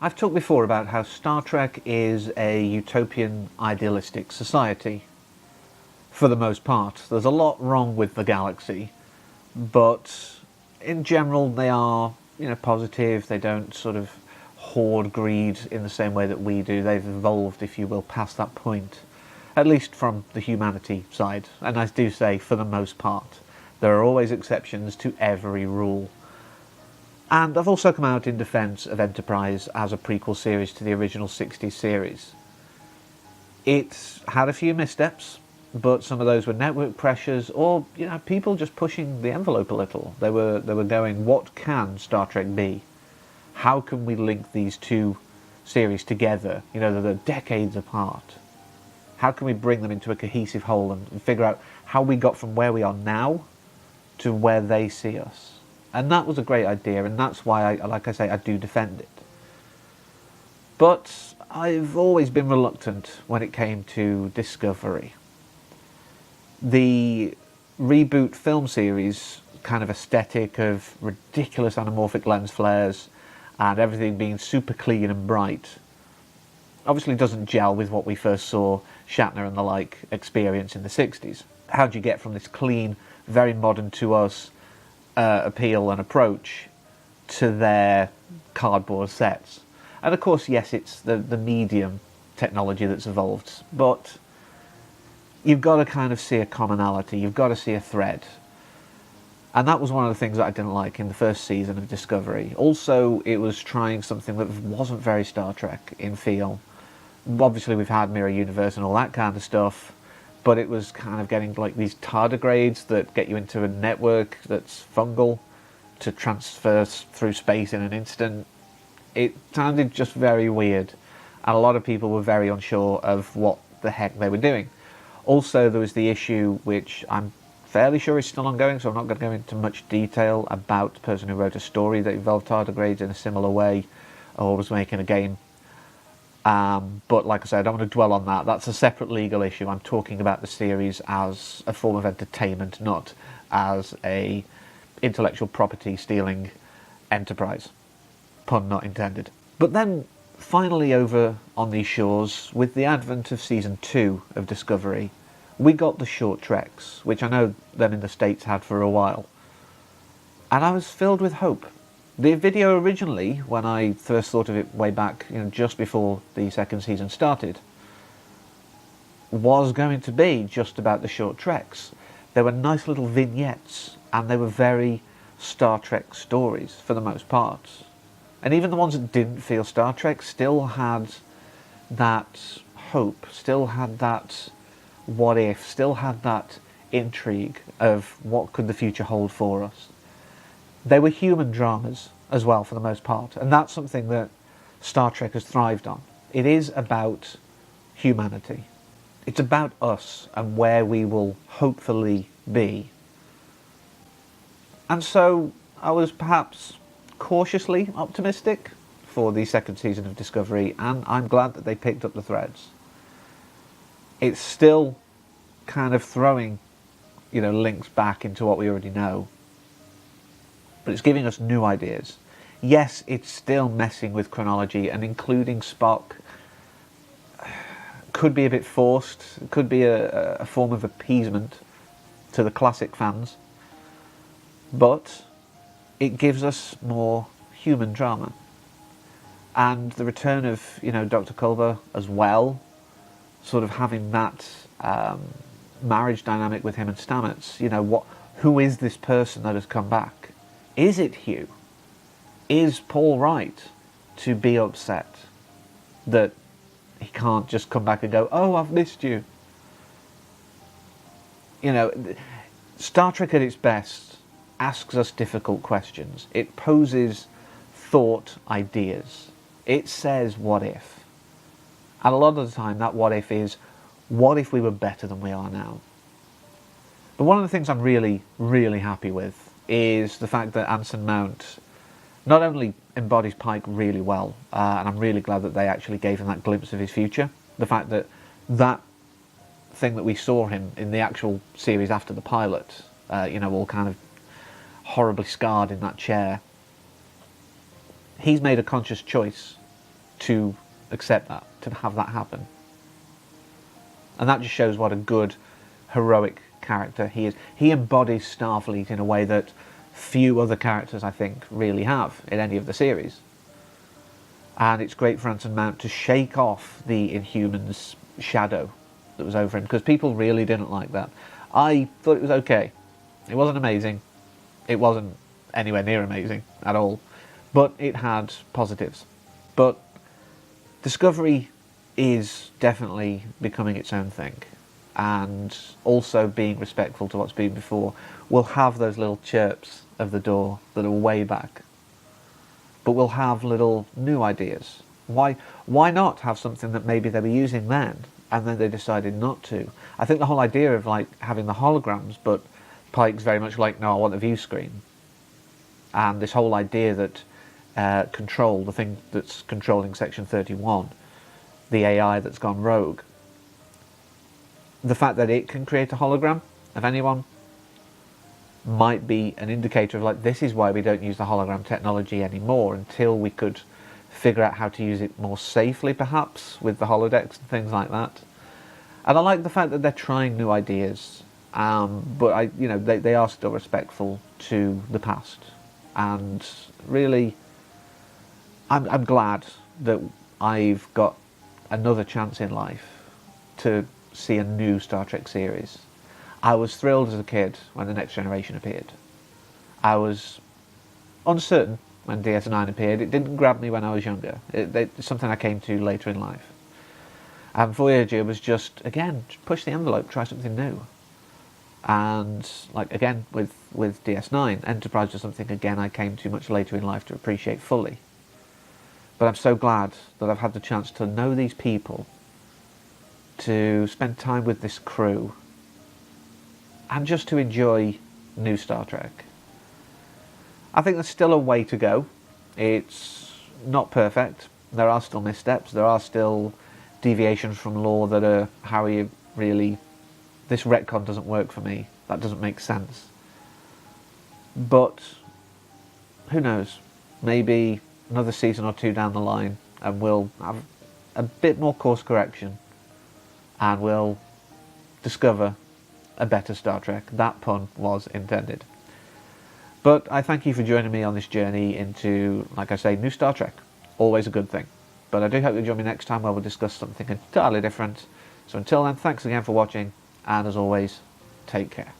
I've talked before about how Star Trek is a utopian, idealistic society. For the most part, there's a lot wrong with the galaxy, but in general they are, positive. They don't sort of hoard greed in the same way that we do. They've evolved, if you will, past that point, at least from the humanity side. And I do say, for the most part, there are always exceptions to every rule. And I've also come out in defence of Enterprise as a prequel series to the original 60s series. It's had a few missteps, but some of those were network pressures or, people just pushing the envelope a little. They were going, what can Star Trek be? How can we link these two series together? They're decades apart. How can we bring them into a cohesive whole and figure out how we got from where we are now to where they see us? And that was a great idea, and that's why, I do defend it. But I've always been reluctant when it came to Discovery. The reboot film series kind of aesthetic of ridiculous anamorphic lens flares and everything being super clean and bright obviously doesn't gel with what we first saw Shatner and the like experience in the 60s. How do you get from this clean, very modern to us appeal and approach to their cardboard sets? And of course, yes, it's the medium technology that's evolved, but you've got to kind of see a commonality, you've got to see a thread. And that was one of the things that I didn't like in the first season of Discovery. Also, it was trying something that wasn't very Star Trek in feel. Obviously, we've had Mirror Universe and all that kind of stuff, but it was kind of getting like these tardigrades that get you into a network that's fungal to transfer through space in an instant. It sounded just very weird, and a lot of people were very unsure of what the heck they were doing. Also, there was the issue, which I'm fairly sure is still ongoing, so I'm not going to go into much detail, about the person who wrote a story that involved tardigrades in a similar way, or was making a game. But like I said, I don't want to dwell on that. That's a separate legal issue. I'm talking about the series as a form of entertainment, not as a intellectual property stealing enterprise. Pun not intended. But then, finally over on these shores, with the advent of Season 2 of Discovery, we got the short treks, which I know them in the States had for a while. And I was filled with hope. The video originally, when I first thought of it way back, just before the second season started, was going to be just about the short treks. There were nice little vignettes, and they were very Star Trek stories for the most part. And even the ones that didn't feel Star Trek still had that hope, still had that what if, still had that intrigue of what could the future hold for us. They were human dramas as well, for the most part, and that's something that Star Trek has thrived on. It is about humanity. It's about us and where we will hopefully be. And so I was perhaps cautiously optimistic for the second season of Discovery, and I'm glad that they picked up the threads. It's still kind of throwing, links back into what we already know, but it's giving us new ideas. Yes, it's still messing with chronology and including Spock could be a bit forced. It could be a form of appeasement to the classic fans, but it gives us more human drama. And the return of, Dr. Culber as well, sort of having that marriage dynamic with him and Stamets. Who is this person that has come back? Is it Hugh? Is Paul right to be upset that he can't just come back and go, oh, I've missed you? Star Trek at its best asks us difficult questions. It poses thought ideas. It says, what if? And a lot of the time, that what if is, what if we were better than we are now? But one of the things I'm really, really happy with is the fact that Anson Mount not only embodies Pike really well, and I'm really glad that they actually gave him that glimpse of his future. The fact that that thing that we saw him in the actual series after the pilot, all kind of horribly scarred in that chair, he's made a conscious choice to accept that, to have that happen. And that just shows what a good, heroic character he is. He embodies Starfleet in a way that few other characters, I think, really have in any of the series. And it's great for Anson Mount to shake off the Inhumans shadow that was over him, because people really didn't like that. I thought it was okay. It wasn't amazing. It wasn't anywhere near amazing at all. But it had positives. But Discovery is definitely becoming its own thing. And also being respectful to what's been before, will have those little chirps of the door that are way back. But we'll have little new ideas. Why not have something that maybe they were using then, and then they decided not to? I think the whole idea of like having the holograms, but Pike's very much like, no, I want the view screen. And this whole idea that Control, the thing that's controlling Section 31, the AI that's gone rogue, the fact that it can create a hologram of anyone might be an indicator of like, this is why we don't use the hologram technology anymore, until we could figure out how to use it more safely, perhaps, with the holodecks and things like that. And I like the fact that they're trying new ideas, but they are still respectful to the past. And really, I'm glad that I've got another chance in life to see a new Star Trek series. I was thrilled as a kid when The Next Generation appeared. I was uncertain when DS9 appeared. It didn't grab me when I was younger. It's something I came to later in life. And Voyager was just, again, push the envelope, try something new. And like again with DS9, Enterprise was something again I came to much later in life to appreciate fully. But I'm so glad that I've had the chance to know these people, to spend time with this crew, and just to enjoy new Star Trek. I think there's still a way to go. It's not perfect. There are still missteps. There are still deviations from lore that are, how are you really, this retcon doesn't work for me. That doesn't make sense. But who knows? Maybe another season or two down the line and we'll have a bit more course correction and we'll discover a better Star Trek. That pun was intended. But I thank you for joining me on this journey into, like I say, new Star Trek. Always a good thing. But I do hope you'll join me next time where we'll discuss something entirely different. So until then, thanks again for watching, and as always, take care.